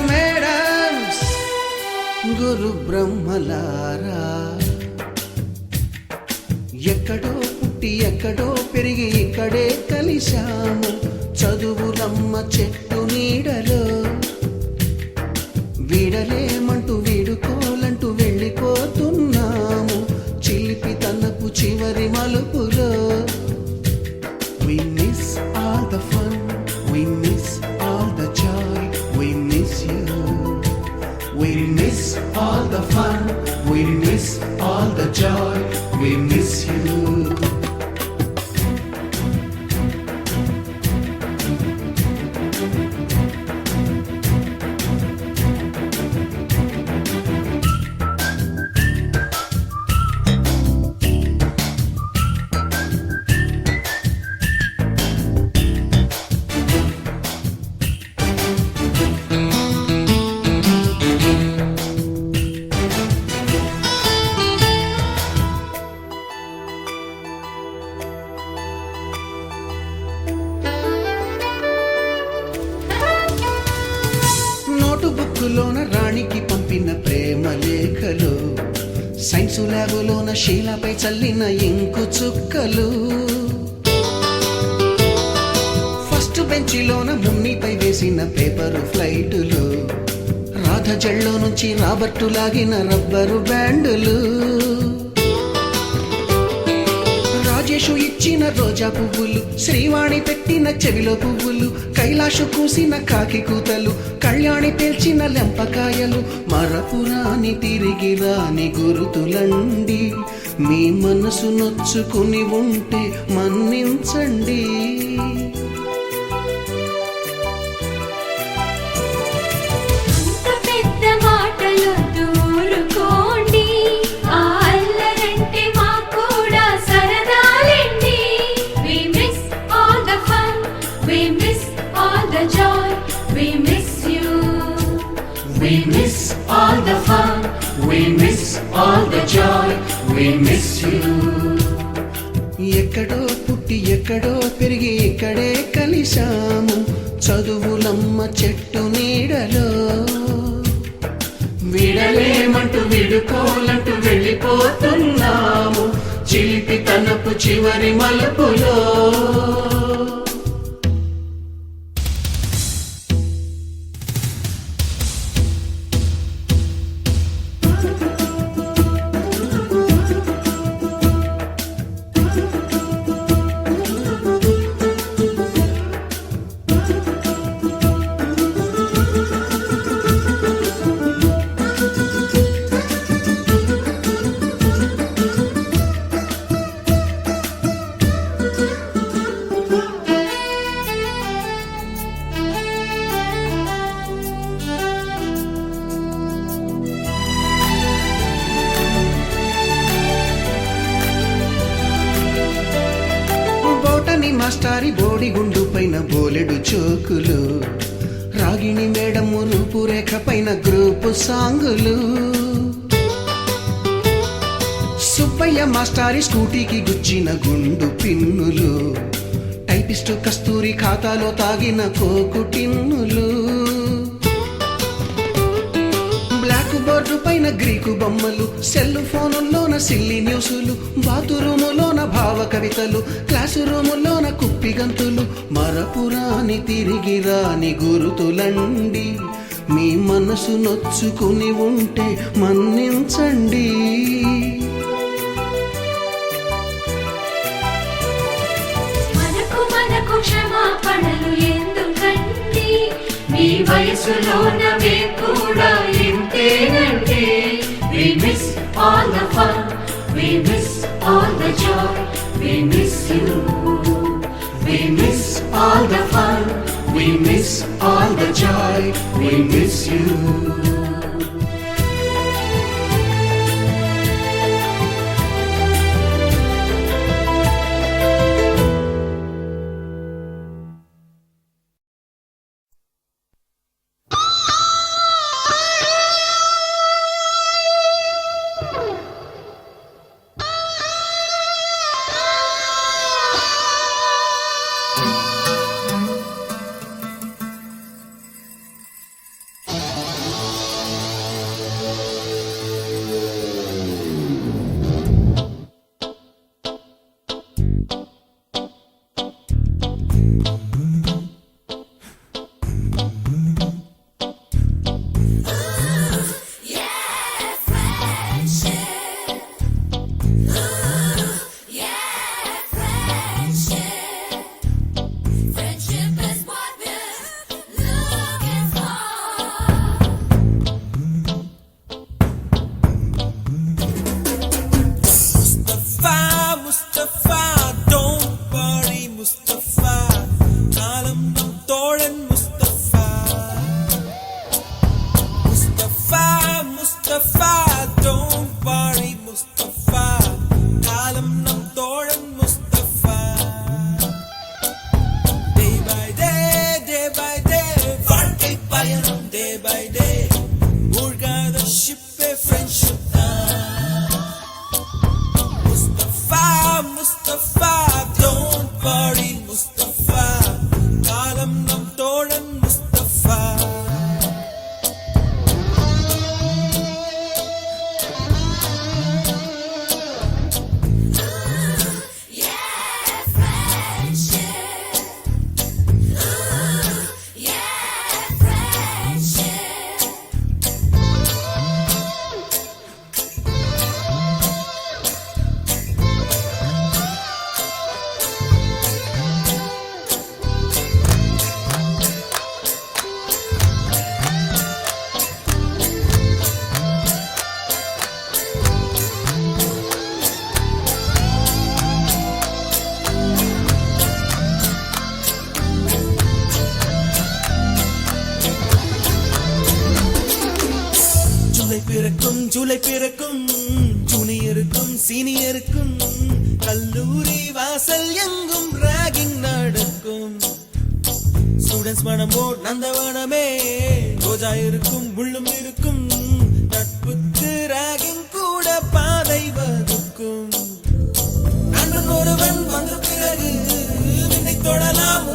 Madams గురు బ్రహ్మలారా, ఎక్కడో పుట్టి ఎక్కడో పెరిగి ఇక్కడే కలిశాము చదువులమ్మ చెట్టు నీడలో. వీడలేమంటూ వీడుకోలంటూ వెళ్ళిపోతున్నాము చిలిపి తనపు చివరి మలుపులో. We miss all the fun, we miss all the joy, we miss you. We miss all the fun, we miss all the joy, we miss you. బుక్కులోన రాణికి పంపిన ప్రేమ లేఖలు, సైన్సు ల్యాబులోన శీలపై చల్లిన ఇంకు చుక్కలు, ఫస్ట్ బెంచిలోన మున్నిపై వేసిన పేపరు ఫ్లైటులు, రాధ జల్లో నుంచి రాబర్టు లాగిన rubber బ్యాండులు, Rajesh ఇచ్చిన రోజా పువ్వులు, శ్రీవాణి పెట్టిన చెవిలో పువ్వులు, కైలాషు కూసిన కాకి కూతలు, కళ్యాణి పేల్చిన లెంపకాయలు, మరపురాని తిరిగి రాని గురుతులండి. మీ మనసు నొచ్చుకుని ఉంటే మన్నించండి. We miss all the fun, we miss all the joy, we miss you. ఎక్కడో పుట్టి ఎక్కడో పెరిగి ఇక్కడే కలిశాము చదువులమ్మ చెట్టు నీడలో. వీడలేమంటూ విడుకోలంటూ వెళ్ళిపోతున్నాము చిలిపి తనపు చివరి మలుపులో. మాస్టారి బోడిగుండు పైన బోలెడు చోకులు, రాగిణి మేడము రూపురేఖ పైన గ్రూపు సాంగులు, సుబ్బయ్య మాస్టారి స్కూటీకి గుచ్చిన గుండు పిన్నులు, టైపిస్టు కస్తూరి ఖాతాలో తాగిన కోకు టిన్నులు, బ్లాక్ బోర్డు పైన గ్రీకు బొమ్మలు, సెల్ ఫోనుల్లోన సిల్లి న్యూసులు, బాతురూములోన భావ కవితలు, క్లాసు రూములోన కుప్పి గంతులు, మరపురాని తిరిగి రాని గురుతులండి. మీ మనసు నొచ్చుకుని ఉంటే మన్నించండి. మనకు క్షమాపణలు ఎందుకండి, మీ వయసులోనవే కూడా ఇంతేనండి. We miss all the fun, we miss all the joy, we miss you. We miss all the fun, we miss all the joy, we miss you. by day மூழ்காத ஷிப்பே ஃப்ரெண்ட்ஷிப் தான் முஸ்தபா முஸ்தபா don't worry முஸ்தபா காலம் நம் தோழன் முஸ்தபா ஜூலை பிறக்கும் ஜூனியருக்கும் சீனியருக்கும் கல்லூரி வாசல் எங்கும் ராகிங் நடக்கும் ஸ்டூடெண்ட்ஸ் மனமோ நந்தவனமே ரோஜா இருக்கும் முள்ளும் இருக்கும் நட்புக்கு ராகிங் கூட பாதை வகுக்கும் நண்பன் ஒருவன் வந்த பிறகு விண்ணை தொடலாம்